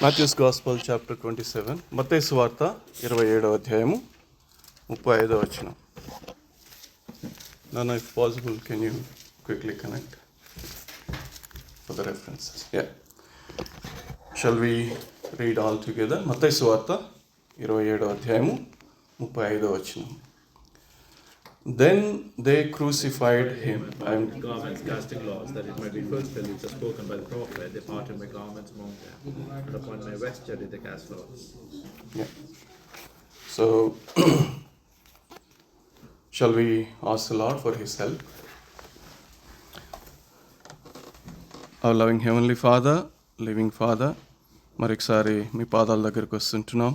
Matthew's Gospel chapter 27, మత్తయి సువార్త 27వ అధ్యాయము 35వ వచనం. Nana, if possible, can you quickly connect for the references? Yeah. Shall we read all together? మత్తయి సువార్త 27వ అధ్యాయము 35వ వచనం. Then they crucified him. Garments casting lots, that it might be fulfilled which was spoken by the prophet, they parted my garments among them, and upon my vesture did they cast lots. Yeah. So, shall we ask the Lord for His help? Our loving Heavenly Father, living Father, మరొకసారి మీ పాదాల దగ్గరికి వస్తుంటున్నాం.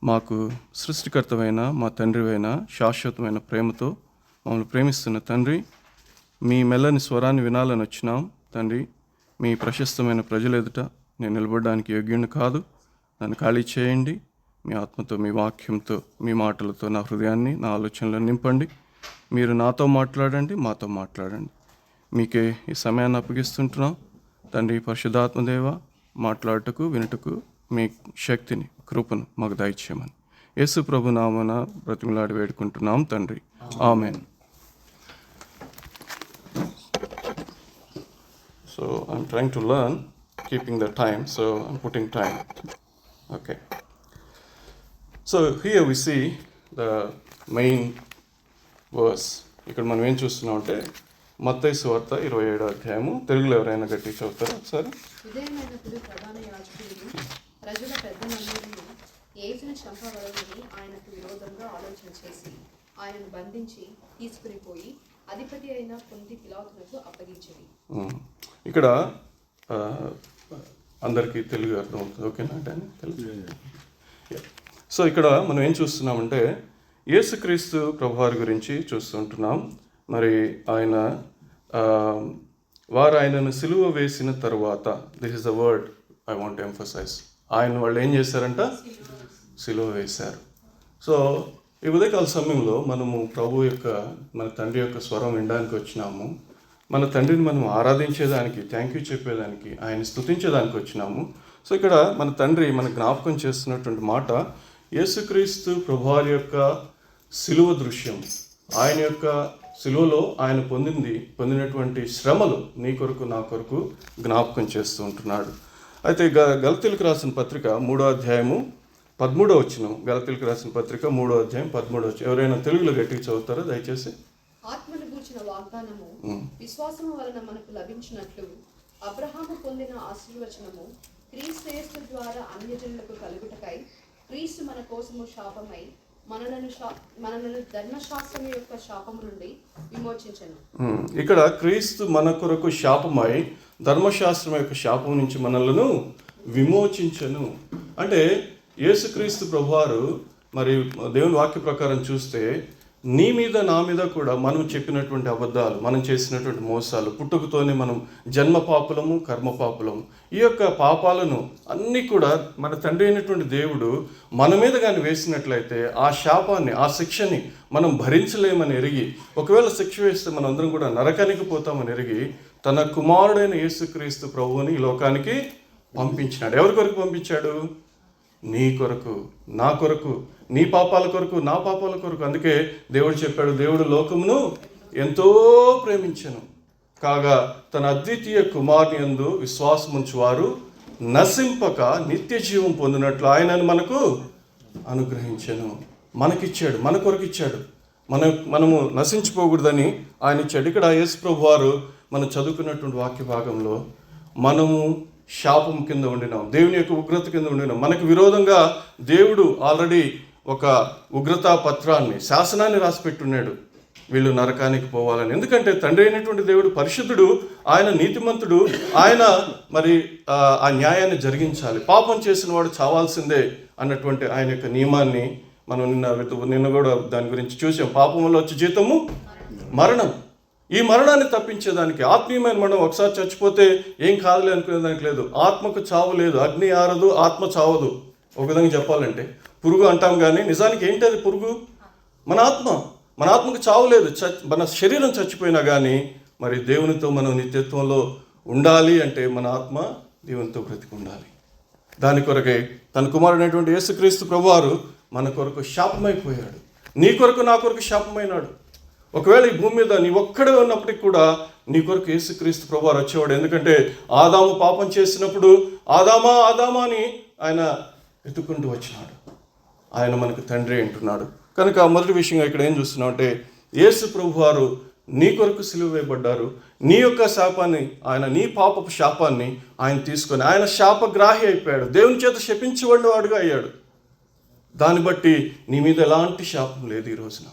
మాకు సృష్టికర్తమైన మా తండ్రివైన శాశ్వతమైన ప్రేమతో మమ్మల్ని ప్రేమిస్తున్న తండ్రి, మీ మెల్లని స్వరాన్ని వినాలని వచ్చినాం. తండ్రి, మీ ప్రశస్తమైన ప్రజల ఎదుట నేను నిలబడడానికి యోగ్యుని కాదు. నన్ను ఖాళీ చేయండి. మీ ఆత్మతో, మీ వాక్యంతో, మీ మాటలతో నా హృదయాన్ని, నా ఆలోచనలను నింపండి. మీరు నాతో మాట్లాడండి, మాతో మాట్లాడండి. మీకే ఈ సమయాన్ని అప్పగిస్తుంటున్నాం. తండ్రి, పరిశుద్ధాత్మదేవ, మాట్లాడటకు, వినుటకు మీ శక్తిని, కృపను మాకు దయచేయమని యేసు ప్రభు నామమున బ్రతిమలాడి వేడుకుంటున్నాం తండ్రి. ఆమేన్. So I'm trying to learn keeping the time, so I'm putting time. Okay. So here we see the main verse. ఇక్కడ మనం ఏం చూస్తున్నాం అంటే మత్తయి సువార్త 27వ అధ్యాయము. తెలుగులో ఎవరైనా గట్టి చదువుతారా ఒకసారి? ఉదయమైనప్పుడు ప్రధాన యాజకులు ప్రజల పెద్దలందరినీ యేసును చంపవలెనని ఆయనకు విరోధంగా ఆలోచన చేసి ఆయనను బంధించి తీసుకుని పోయి అధిపతి అయిన పొంతి పిలాతునకు అప్పగించిరి. ఇక్కడ అందరికీ తెలుగు అర్థమవుతుంది, ఓకేనా అంటే తెలుగు. సో ఇక్కడ మనం ఏం చూస్తున్నామంటే యేసుక్రీస్తు ప్రభువారి గురించి చూస్తుంటున్నాం. మరి వారు ఆయనను సిలువ వేసిన తరువాత, this is the word I want emphasise, ఆయన వాళ్ళు ఏం చేశారంట? సిలువ వేశారు. సో ఈ ఉదయకాల సమయంలో మనము ప్రభు యొక్క, మన తండ్రి యొక్క స్వరం వినడానికి వచ్చినాము. మన తండ్రిని మనం ఆరాధించేదానికి, థ్యాంక్ యూ చెప్పేదానికి, ఆయన స్తుతించేదానికి వచ్చినాము. సో ఇక్కడ మన తండ్రి మన జ్ఞాపకం చేస్తున్నటువంటి మాట యేసుక్రీస్తు ప్రభువారి యొక్క సిలువ దృశ్యం. ఆయన యొక్క సిలువలో ఆయన పొందినటువంటి శ్రమలు నీ కొరకు, నా కొరకు జ్ఞాపకం చేస్తూ ఉంటున్నాడు. అయితే గలతీలకు రాసిన పత్రిక 3వ అధ్యాయము 13వ వచనం. గలతీలకు రాసిన పత్రిక 3వ అధ్యాయం 13వ వచనం. ఎవరైనా తెలుగులో గట్టిగా చదువుతారా దయచేసి? ఆత్మను గూర్చిన వాగ్దానము విశ్వాసము వలన మనకు లభించినట్లు అబ్రహాము పొందిన ఆశీర్వచనము క్రీస్తు యేసు ద్వారా అన్యజనులకు కలుగుటకై క్రీస్తు మన కోసము శాపమై మనలను ధర్మశాస్త్రం యొక్క శాపము నుండి విమోచించెను. ఇక్కడ క్రీస్తు మన కొరకు శాపమై ధర్మశాస్త్రం యొక్క శాపం నుంచి మనలను విమోచించెను. అంటే యేసుక్రీస్తు ప్రభువారు, మరి దేవుని వాక్య ప్రకారం చూస్తే నీ మీద, నా మీద కూడా మనం చెప్పినటువంటి అబద్ధాలు, మనం చేసినటువంటి మోసాలు, పుట్టుకతోనే మనం జన్మ పాపులము, కర్మ పాపులము, ఈ యొక్క పాపాలను అన్నీ కూడా మన తండ్రి అయినటువంటి దేవుడు మన మీద కానీ వేసినట్లయితే ఆ శాపాన్ని, ఆ శిక్షని మనం భరించలేమని ఎరిగి, ఒకవేళ శిక్ష వేస్తే మనందరం కూడా నరకానికి పోతామని ఎరిగి తన కుమారుడైన యేసుక్రీస్తు ప్రభువుని ఈ లోకానికి పంపించినాడు. ఎవరి కొరకు పంపించాడు? నీ కొరకు, నా కొరకు, నీ పాపాల కొరకు, నా పాపాల కొరకు. అందుకే దేవుడు చెప్పాడు, దేవుడు లోకమును ఎంతో ప్రేమించెను కాగా తన అద్వితీయ కుమారుని యందు విశ్వాసముంచువారు నశింపక నిత్య జీవం పొందినట్లు ఆయనను మనకు అనుగ్రహించెను. మనకిచ్చాడు, మన కొరకు ఇచ్చాడు. మనము నశించిపోకూడదని ఆయన ఇచ్చాడు. ఇక్కడ యేసు ప్రభువారు మనం చదువుకున్నటువంటి వాక్య భాగంలో మనము శాపం కింద ఉండినాం, దేవుని యొక్క ఉగ్రత కింద ఉండినాం. మనకు విరోధంగా దేవుడు ఆల్రెడీ ఒక ఉగ్రతా పత్రాన్ని, శాసనాన్ని రాసిపెట్టున్నాడు, వీళ్ళు నరకానికి పోవాలని. ఎందుకంటే తండ్రి అయినటువంటి దేవుడు పరిశుద్ధుడు, ఆయన నీతిమంతుడు, ఆయన మరి ఆ న్యాయాన్ని జరిగించాలి. పాపం చేసిన వాడు చావాల్సిందే అన్నటువంటి ఆయన యొక్క నియమాన్ని మనం నిన్న కూడా దాని గురించి చూసాం. పాపం వల్ల వచ్చే జీతము మరణం. ఈ మరణాన్ని తప్పించేదానికి, ఆత్మీయమైన మరణం, ఒకసారి చచ్చిపోతే ఏం కాదులే అనుకునేదానికి లేదు. ఆత్మకు చావు లేదు, అగ్ని ఆరదు, ఆత్మ చావదు. ఒక విధంగా చెప్పాలంటే పురుగు అంటాం, కానీ నిజానికి ఏంటి అది? పురుగు మన ఆత్మ. మన ఆత్మకు చావు లేదు. మన శరీరం చచ్చిపోయినా కానీ మరి దేవునితో మనం నిత్యత్వంలో ఉండాలి అంటే మన ఆత్మ దేవునితో బ్రతికి ఉండాలి. దాని కొరకై తన కుమారుడైనటువంటి యేసుక్రీస్తు ప్రభువారు మన కొరకు శాపమైపోయాడు. నీ కొరకు నా కొరకు శాపమైనాడు. ఒకవేళ ఈ భూమి మీద నీ ఒక్కడే ఉన్నప్పటికీ కూడా నీ కొరకు యేసుక్రీస్తు ప్రభువారు వచ్చేవాడు. ఎందుకంటే ఆదాము పాపం చేసినప్పుడు ఆదామా ఆదామా అని ఆయన ఎత్తుకుంటూ వచ్చినాడు. ఆయన మనకు తండ్రి అంటున్నాడు. కనుక మొదటి విషయంగా ఇక్కడ ఏం చూస్తున్నాం అంటే యేసు ప్రభువారు నీ కొరకు సిలువ వేయబడ్డారు. నీ యొక్క శాపాన్ని ఆయన, నీ పాపపు శాపాన్ని ఆయన తీసుకొని ఆయన శాపగ్రాహి అయిపోయాడు. దేవుని చేత శపించబడిన వాడుగా అయ్యాడు. దాన్ని బట్టి నీ మీద ఎలాంటి శాపం లేదు ఈ రోజున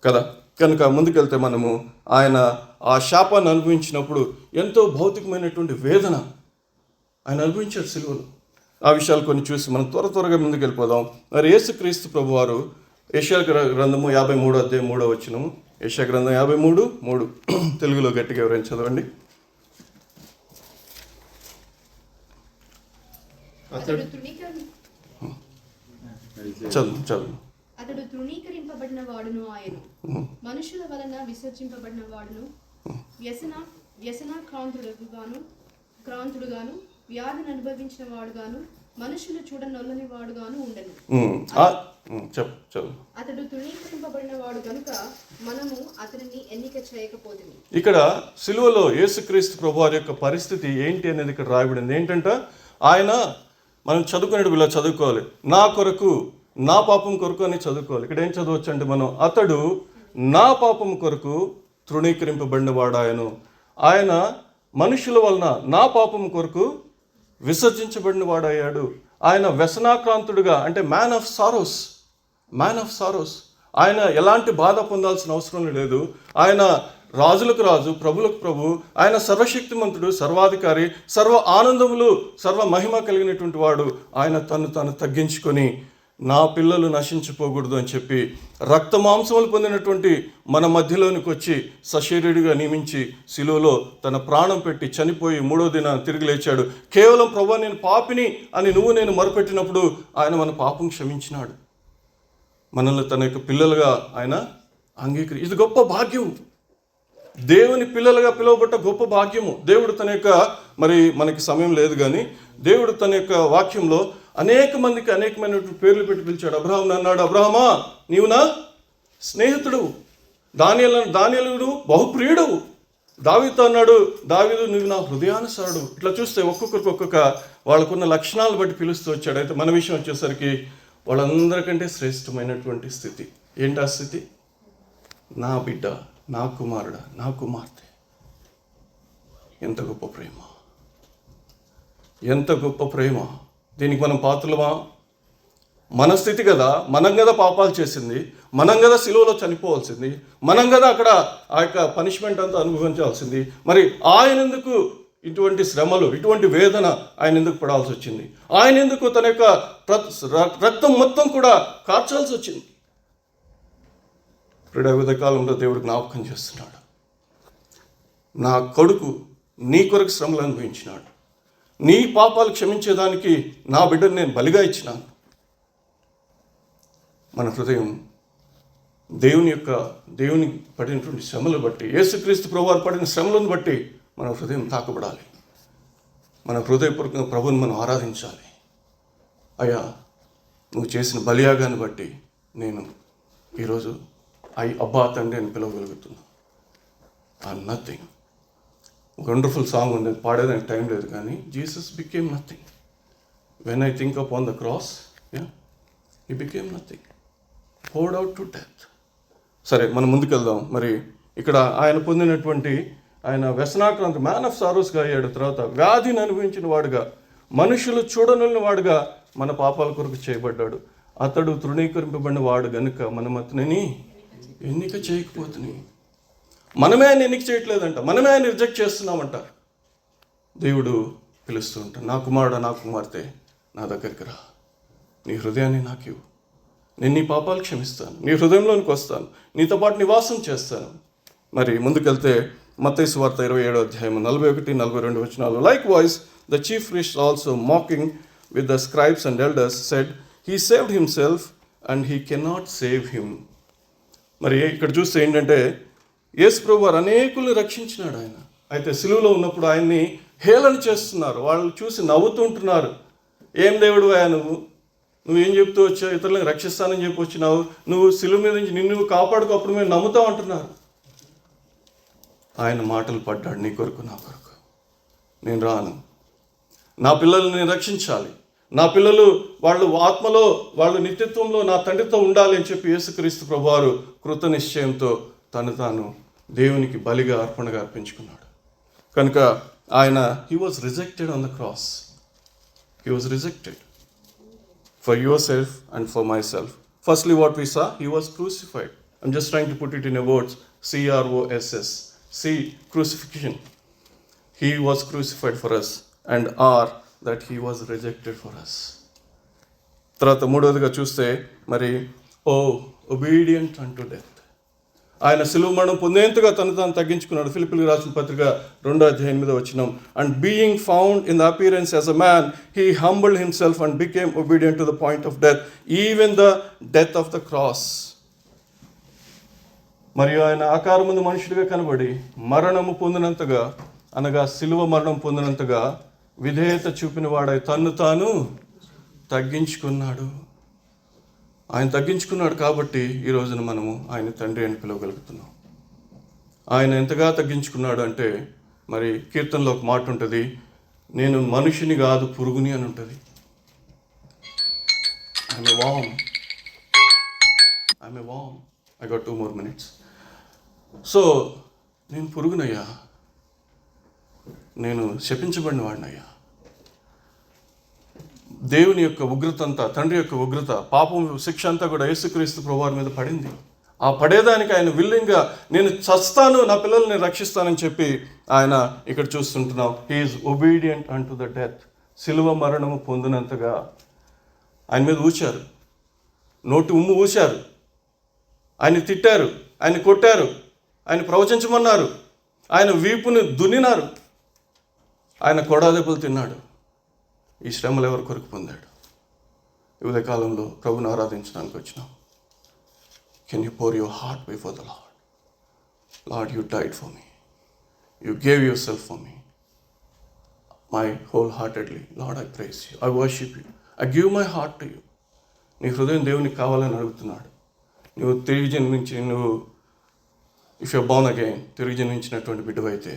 కదా. కనుక ముందుకెళ్తే మనము ఆయన ఆ శాపాన్ని అనుభవించినప్పుడు ఎంతో భౌతికమైనటువంటి వేదన ఆయన అనుభవించాడు సిలువలో. ఆ విషయాలు కొన్ని చూసి మనం త్వరగా ముందుకెళ్ళిపోదాం. మరి యేసుక్రీస్తు ప్రభువారు యెషయా గ్రంథము 53వ అధ్యాయం 3వ వచనము, యెషయా గ్రంథం 53:3 తెలుగులో గట్టిగా ఎవరైనా చదవండి. చదువు. అతడు తృణీకరింపబడిన వాడును, ఆయన మనుషుల వలన విసర్జింపబడిన వాడును, క్రాంతుడుగాను వ్యాధిని అనుభవించిన వాడుగాను మనుషులు చూడనొల్లని వాడుగాను ఉండను. అతడు తృణీకరింపబడిన వాడు కనుక మనము అతనిని ఎన్నిక చేయకపోతుంది. ఇక్కడ సిలువలో యేసుక్రీస్తు ప్రభువారి యొక్క పరిస్థితి ఏంటి అనేది ఇక్కడ రాయబడింది. ఏంటంటే ఆయన, మనం చదువుకునేటప్పుడు ఇలా చదువుకోవాలి, నా కొరకు నా పాపం కొరకు అని చదువుకోవాలి. ఇక్కడ ఏం చదవచ్చు అంటే మనం, అతడు నా పాపం కొరకు తృణీకరింపబడిన వాడు ఆయన మనుషుల వలన నా పాపం కొరకు విసర్జించబడిన వాడయ్యాడు. ఆయన వ్యసనాక్రాంతుడుగా, అంటే మ్యాన్ ఆఫ్ సారోస్. ఆయన ఎలాంటి బాధ పొందాల్సిన అవసరం లేదు. ఆయన రాజులకు రాజు, ప్రభులకు ప్రభు. ఆయన సర్వశక్తిమంతుడు, సర్వాధికారి, సర్వ ఆనందములు, సర్వ మహిమ కలిగినటువంటి వాడు. ఆయన తను తగ్గించుకొని నా పిల్లలు నశించిపోకూడదు అని చెప్పి రక్త మాంసములు పొందినటువంటి మన మధ్యలోనికి వచ్చి సశరీరుడిగా నియమించి సిలువలో తన ప్రాణం పెట్టి చనిపోయి 3వ దినాన్ని తిరిగి లేచాడు. కేవలం ప్రభువా నేను పాపిని అని నేను మొరపెట్టినప్పుడు ఆయన మన పాపం క్షమించినాడు. మనల్ని తన యొక్క పిల్లలుగా ఆయన ఇది గొప్ప భాగ్యం. దేవుని పిల్లలుగా పిలువబడ్డ గొప్ప భాగ్యము. దేవుడు తన యొక్క, మరి మనకి సమయం లేదు కానీ దేవుడు తన యొక్క వాక్యంలో అనేక మందికి అనేకమైనటువంటి పేర్లు పెట్టి పిలిచాడు. అబ్రహాం అన్నాడు, అబ్రహమా నీవు నా స్నేహితుడు. దానియేలు బహుప్రియుడు. దావీదు అన్నాడు, దావీదు నువ్వు నా హృదయానుసారుడు. ఇట్లా చూస్తే ఒక్కొక్కరికి ఒక్కొక్క వాళ్ళకున్న లక్షణాలు బట్టి పిలుస్తూ వచ్చాడు. అయితే మన విషయం వచ్చేసరికి వాళ్ళందరికంటే శ్రేష్టమైనటువంటి స్థితి ఏంటి? ఆ స్థితి, నా బిడ్డ, నా కుమారుడ, నా కుమార్తె. ఎంత గొప్ప ప్రేమ, ఎంత గొప్ప ప్రేమ. దీనికి మనం పాత్రలమా? మన స్థితి కదా, మనం కదా పాపాలు చేసింది, మనం కదా సిలువలో చనిపోవాల్సింది, మనం కదా అక్కడ ఆ యొక్క పనిష్మెంట్ అంతా అనుభవించాల్సింది. మరి ఆయన ఎందుకు ఇటువంటి శ్రమలు, ఇటువంటి వేదన ఆయన ఎందుకు పడాల్సి వచ్చింది? ఆయన ఎందుకు తన యొక్క రక్తం మొత్తం కూడా కార్చాల్సి వచ్చింది? కాలంలో దేవుడు జ్ఞాపకం చేస్తున్నాడు, నా కొడుకు నీ కొరకు శ్రమలు అనుభవించినాడు, నీ పాపాలు క్షమించేదానికి నా బిడ్డను నేను బలిగా ఇచ్చినాను. మన హృదయం దేవుని పడినటువంటి శ్రమలు బట్టి, యేసుక్రీస్తు ప్రభువారు పడిన శ్రమలను బట్టి మన హృదయం తాకబడాలి. మన హృదయపూర్వకంగా ప్రభువుని మనం ఆరాధించాలి. అయ్యా నువ్వు చేసిన బలియాగాన్ని బట్టి నేను ఈరోజు అబ్బా తండ్రి అని పిలవగలుగుతున్నా. I'm nothing. వండర్ఫుల్ సాంగ్ ఉంది, పాడేదానికి టైం లేదు కానీ Jesus became nothing when I think upon the cross. He became nothing, poured out to death. సరే మనం ముందుకెళ్దాం. మరి ఇక్కడ ఆయన పొందినటువంటి, ఆయన వ్యసనాక్రాంతి, మ్యాన్ ఆఫ్ సారోస్గా అయ్యాడు. తర్వాత వ్యాధిని అనుభవించిన వాడుగా, మనుషులు చూడనున్న వాడుగా మన పాపాల కొరకు చేయబడ్డాడు. అతడు తృణీకరింపబడిన వాడు గనుక మనం అతనిని ఎన్నిక చేయకపోతున్నాయి. మనమే ఆయన ఎన్నిక చేయట్లేదంట, మనమే ఆయన రిజెక్ట్ చేస్తున్నామంట. దేవుడు పిలుస్తూ ఉంటాడు, నా కుమారుడు, నా కుమార్తె, నా దగ్గరికి రా, నీ హృదయాన్ని నాకు ఇవ్వు, నేను నీ పాపాలు క్షమిస్తాను, నీ హృదయంలోనికి వస్తాను, నీతో పాటు నివాసం చేస్తాను. మరి ముందుకెళ్తే మత్తయి సువార్త 27వ అధ్యాయం 41-42 వచనాలు. Like voice the chief priest also mocking with the scribes and elders said he saved himself and he cannot save him. మరి ఇక్కడ చూస్తే ఏంటంటే యేసు ప్రభువారు అనేకుల్ని రక్షించినాడు ఆయన. అయితే సిలువలో ఉన్నప్పుడు ఆయన్ని హేళన చేస్తున్నారు, వాళ్ళు చూసి నవ్వుతుంటున్నారు. ఏం దేవుడు అయ్యా నువ్వేం చెప్తూ వచ్చావు, ఇతరులను రక్షిస్తానని చెప్పి వచ్చినావు, నువ్వు శిలువ మీద నుంచి నిన్ను కాపాడుకో, అప్పుడు మేము నమ్ముతాం అంటున్నారు. ఆయన మాటలు పడ్డాడు, నీ కొరకు నా కొరకు. నేను రాను, నా పిల్లల్ని నేను రక్షించాలి, నా పిల్లలు వాళ్ళు ఆత్మలో వాళ్ళు నిత్యత్వంలో నా తండ్రితో ఉండాలి అని చెప్పి యేసుక్రీస్తు ప్రభువారు కృత నిశ్చయంతో తాను దేవునికి బలిగా అర్పణగా అర్పించుకున్నాడు. కనుక ఆయన he was rejected on the cross. He was rejected for yourself and for myself. Firstly, what we saw, he was crucified. I'm just trying to put it in a words, CROSS. C, crucifixion. He was crucified for us, and R, that he was rejected for us. తర్వాత మూడవదిగా చూస్తే మరి obedient unto death. ఆయన శిలువ మరణం పొందేంతగా తాను తగ్గించుకున్నాడు. ఫిలిప్పీయులకు రాసిన పత్రిక 2:8 and being found in the appearance as a man he humbled himself and became obedient to the point of death, even the death of the cross. మరియు ఆయన ఆకారముందు మనుషుడిగా కనబడి మరణము పొందినంతగా, అనగా శిలువ మరణం పొందినంతగా విధేయత చూపిన వాడై తన్ను తాను తగ్గించుకున్నాడు. ఆయన తగ్గించుకున్నాడు కాబట్టి ఈ రోజున మనము ఆయన తండ్రి అని పిలవగలుగుతున్నాం. ఆయన ఎంతగా తగ్గించుకున్నాడు అంటే, మరి కీర్తనలో ఒక మాట ఉంటుంది, నేను మనిషిని కాదు పురుగుని అని ఉంటుంది. I'm a warm. I got 2 more minutes. So నేను పురుగునయ్యా, నేను శపించబడిన వాడినయ్యా. దేవుని యొక్క ఉగ్రత అంతా, తండ్రి యొక్క ఉగ్రత, పాపం శిక్ష అంతా కూడా యేసుక్రీస్తు ప్రభువారి మీద పడింది. ఆ పడేదానికి ఆయన విల్లింగ్గా నేను చస్తాను, నా పిల్లల్ని రక్షిస్తానని చెప్పి ఆయన ఇక్కడ చూస్తుంటున్నాం. He is obedient unto the death. శిలువ మరణము పొందినంతగా ఆయన మీద ఊచారు, నోటి ఉమ్ము ఊశారు, ఆయన తిట్టారు, ఆయన కొట్టారు, ఆయన ప్రవచించమన్నారు, ఆయన వీపుని దున్నినారు, ఆయన కొడాదెబ్బలు తిన్నాడు. ఈ శ్రమలు ఎవరి కొరకు పొందాడు? ఈ ఉదయకాలంలో ప్రభుని ఆరాధించడానికి వచ్చినాం. Can you pour your heart before the Lord? Lord, you died for me. You gave yourself for me. My wholeheartedly, Lord, I praise you. I worship you. I give my heart to you. నీ హృదయం దేవునికి కావాలని అడుగుతున్నాడు. నువ్వు తిరిగి జన్మించి, if you are born again, తిరిగి జన్మించినటువంటి బిడ్డవైతే,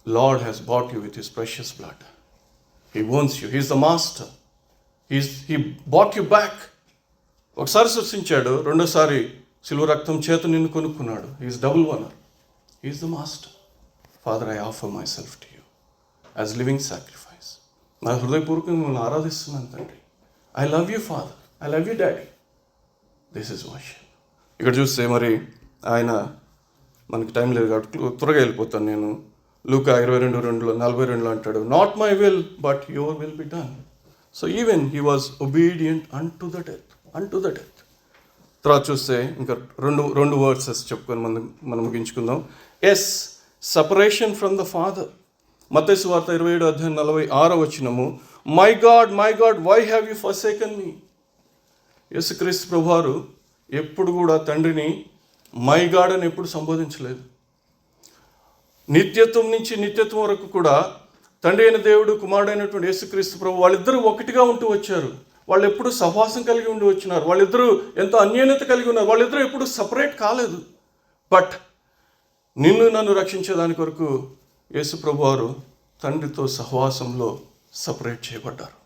Lord has bought you with his precious blood. He owns you. He's the master. He bought you back. ఒకసారి సృష్టించాడు, రెండోసారి శిలువ రక్తం చేత నిన్ను కొనుక్కున్నాడు. He's double owner. He's the master. Father, I offer myself to you as living sacrifice. నా హృదయపూర్వకంగా మిమ్మల్ని ఆరాధిస్తున్నాను తండ్రి. I love you, Father. I love you, Daddy. This is worship. ఇక్కడ చూస్తే మరి ఆయన, మనకి టైం లేదు కాబట్టి త్వరగా వెళ్ళిపోతాను నేను. లూకా 22:42 అంటాడు, not my will but your will be done. So even he was obedient unto the death. తర్వాత చూస్తే ఇంకా రెండు వర్డ్సెస్ చెప్పుకొని మనం ముగించుకుందాం. Yes, separation from the father. మత్తయి సువార్త 27:46 my God why have you forsaken me. యేసుక్రీస్తు ప్రభువారు ఎప్పుడు కూడా తండ్రిని మై గాడ్ అని ఎప్పుడు సంబోధించలేదు. నిత్యత్వం నుంచి నిత్యత్వం వరకు కూడా తండ్రి అయిన దేవుడు, కుమారుడైనటువంటి యేసుక్రీస్తు ప్రభు వాళ్ళిద్దరూ ఒకటిగా ఉంటూ వచ్చారు. వాళ్ళు ఎప్పుడు సహవాసం కలిగి ఉండి వచ్చినారు. వాళ్ళిద్దరూ ఎంతో అన్యోన్యత కలిగి ఉన్నారు. వాళ్ళిద్దరూ ఎప్పుడు సపరేట్ కాలేదు. బట్ నన్ను రక్షించేదాని కొరకు యేసు ప్రభు వారు తండ్రితో సహవాసంలో సపరేట్ చేయబడ్డారు.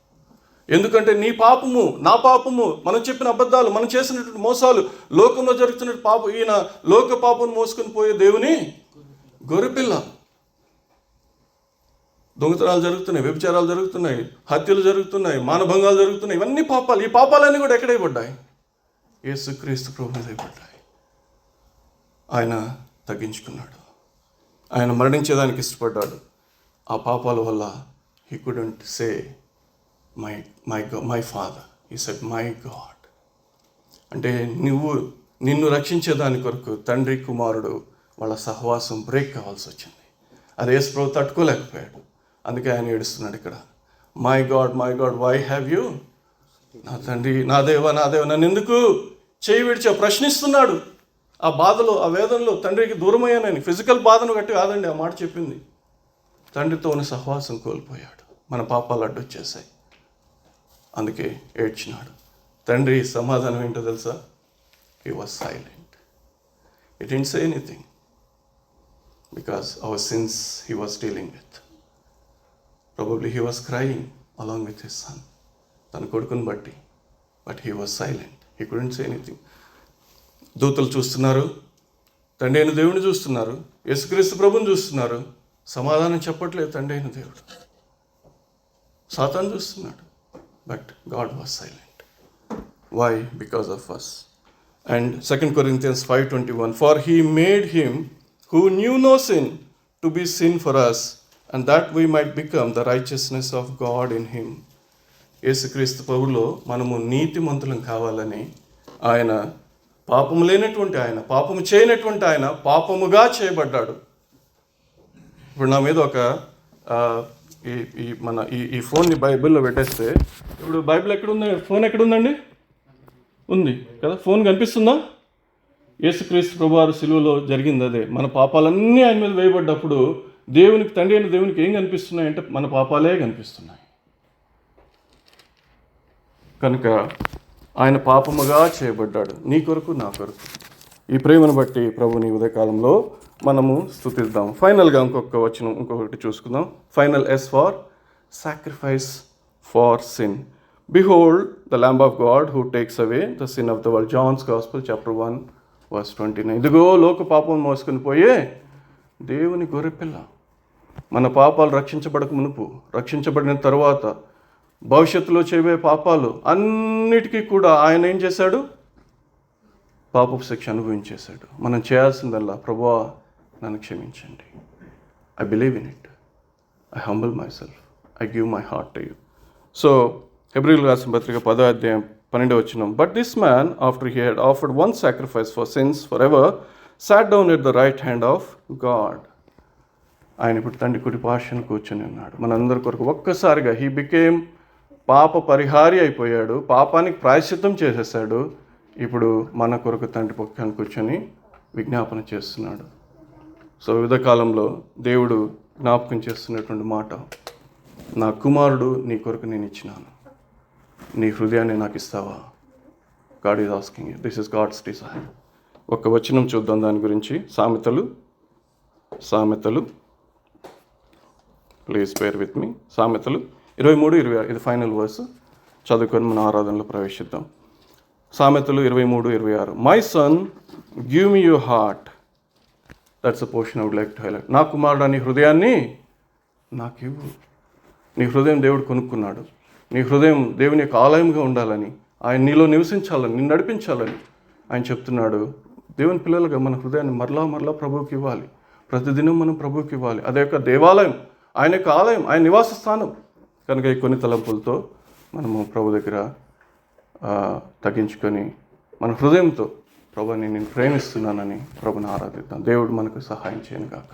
ఎందుకంటే నీ పాపము, నా పాపము, మనం చెప్పిన అబద్ధాలు, మనం చేసినటువంటి మోసాలు, లోకంలో జరుగుతున్న పాపం, ఈయన లోక పాపను మోసుకొని పోయే దేవుని గొర్రెపిల్ల. దొంగతనాలు జరుగుతున్నాయి, వ్యభిచారాలు జరుగుతున్నాయి, హత్యలు జరుగుతున్నాయి, మానభంగాలు జరుగుతున్నాయి. ఇవన్నీ పాపాలు. ఈ పాపాలన్నీ కూడా ఎక్కడే పడ్డాయి? యేసుక్రీస్తు ప్రభు మీద పడ్డాయి. ఆయన తగ్గించుకున్నాడు, ఆయన మరణించేదానికి ఇష్టపడ్డాడు. ఆ పాపాల వల్ల he couldn't say my father. He said my God. అంటే నిన్ను రక్షించేదాని కొరకు తండ్రి కుమారుడు వాళ్ళ సహవాసం బ్రేక్ కావాల్సి వచ్చింది. అది యేసు ప్రభు తట్టుకోలేకపోయాడు. అందుకే ఆయన ఏడుస్తున్నాడు ఇక్కడ, my God why have you. నా తండ్రి, నా దేవా నన్ను ఎందుకు చేయి విడిచావు ప్రశ్నిస్తున్నాడు. ఆ బాధలో, ఆ వేదనలో తండ్రికి దూరమయ్యానని, ఫిజికల్ బాధను బట్టి కాదండి ఆ మాట చెప్పింది. తండ్రితో ఉన్న సహవాసం కోల్పోయాడు. మన పాపాలు అడ్డొచ్చేసాయి. అందుకే ఏడ్చినాడు. తండ్రి సమాధానం ఏంటో తెలుసా? He was silent. He didn't say anything because our sins he was dealing with. Probably he was crying along with his son, తన కొడుకుని బట్టి. But he was silent. He couldn't say anything. దూతలు చూస్తున్నారు, తండ్రి అయిన దేవుని చూస్తున్నారు, యేసుక్రీస్తు ప్రభుని చూస్తున్నారు. సమాధానం చెప్పట్లేదు తండ్రి అయిన దేవుడు. సాతాను చూస్తున్నాడు. But God was silent. Why? Because of us. And 2 Corinthians 5:21, for he made him who knew no sin to be sin for us, and that we might become the righteousness of God in him. యేసుక్రీస్తు ప్రభువులో మనము నీతిమంతులం కావాలని ఆయన పాపము లేనటువంటి ఆయన, పాపము చేయనటువంటి ఆయన పాపముగా చేయబడ్డాడు. ఇప్పుడు నా మీద ఒక ఈ ఫోన్ని బైబిల్లో పెట్టేస్తే, ఇప్పుడు బైబిల్ ఎక్కడుంది, ఫోన్ ఎక్కడుందండి? ఉంది కదా, ఫోన్ కనిపిస్తుందా? యేసుక్రీస్తు ప్రభువారు సిలువలో జరిగింది అదే. మన పాపాలన్నీ ఆయన మీద వేయబడ్డప్పుడు దేవునికి, తండ్రి అయిన దేవునికి ఏం కనిపిస్తున్నాయంటే మన పాపాలే కనిపిస్తున్నాయి. కనుక ఆయన పాపముగా చేయబడ్డాడు నీ కొరకు, నా కొరకు. ఈ ప్రేమను బట్టి ప్రభుని ఉదయకాలంలో మనము స్తుతిద్దాం. ఫైనల్గా ఇంకొకటి చూసుకుందాం. Final as for sacrifice for sin. Behold the Lamb of God who takes away the sin of the world. John's Gospel chapter 1 verse 29. ఇదిగో లోక పాపం మోసుకుని పోయే దేవుని గొర్రెపిల్ల. మన పాపాలు రక్షించబడక మునుపు, రక్షించబడిన తరువాత, భవిష్యత్తులో చేయబోయే పాపాలు అన్నిటికీ కూడా ఆయన ఏం చేశాడు? పాపపు శిక్ష అనుభవించేశాడు. మనం చేయాల్సిందల్లా, ప్రభువా నన్ను క్షమించండి. I believe in it. I humble myself. I give my heart to you. So హెబ్రీయులకు రాసిన పత్రిక 10వ అధ్యాయం 12వ వచనం. But this man after he had offered one sacrifice for sins forever sat down at the right hand of God. ఆయన ఇప్పుడు తండ్రి కుడి పార్శ్వన కూర్చొని ఉన్నాడు. మనందరి కొరకు ఒక్కసారిగా హీ బికేమ్ పాప పరిహారి అయిపోయాడు. పాపానికి ప్రాయశ్చిత్తం చేసేసాడు. ఇప్పుడు మన కొరకు తండ్రి పక్కన కూర్చొని విజ్ఞాపన చేస్తున్నాడు. సో వివిధ కాలంలో దేవుడు జ్ఞాపకం చేస్తున్నటువంటి మాట, నా కుమారుడు నీ కొరకు నేను ఇచ్చినాను, నీ హృదయాన్ని నాకు ఇస్తావా? God is asking you. This is God's desire. ఒక వచనం చూద్దాం దాని గురించి. సామెతలు ప్లీజ్ బేర్ విత్ మీ. సామెతలు 23:26. ఇది ఫైనల్ వర్స్. చదువుకొని మన ఆరాధనలో ప్రవేశిద్దాం. సామెతలు 23:26. My son give me your heart. That's a portion I would like to highlight. నా కుమారుడు నీ హృదయాన్ని నాకు ఇవ్వు. నీ హృదయం దేవుడు కొనుక్కున్నాడు. నీ హృదయం దేవుని యొక్క ఆలయంగా ఉండాలని, ఆయన నీలో నివసించాలని, నిన్ను నడిపించాలని ఆయన చెప్తున్నాడు. దేవుని పిల్లలుగా మన హృదయాన్ని మరలా ప్రభువుకి ఇవ్వాలి. ప్రతిదినం మనం ప్రభువుకి ఇవ్వాలి. అదే యొక్క దేవాలయం, ఆయన యొక్క ఆలయం, ఆయన నివాస స్థానం. కనుక ఈ కొన్ని తలంపులతో మనము ప్రభు దగ్గర తగ్గించుకొని మన హృదయంతో ప్రభుని నేను ప్రేమిస్తున్నానని ప్రభుని ఆరాధిద్దాం. దేవుడు మనకు సహాయం చేయను గాక.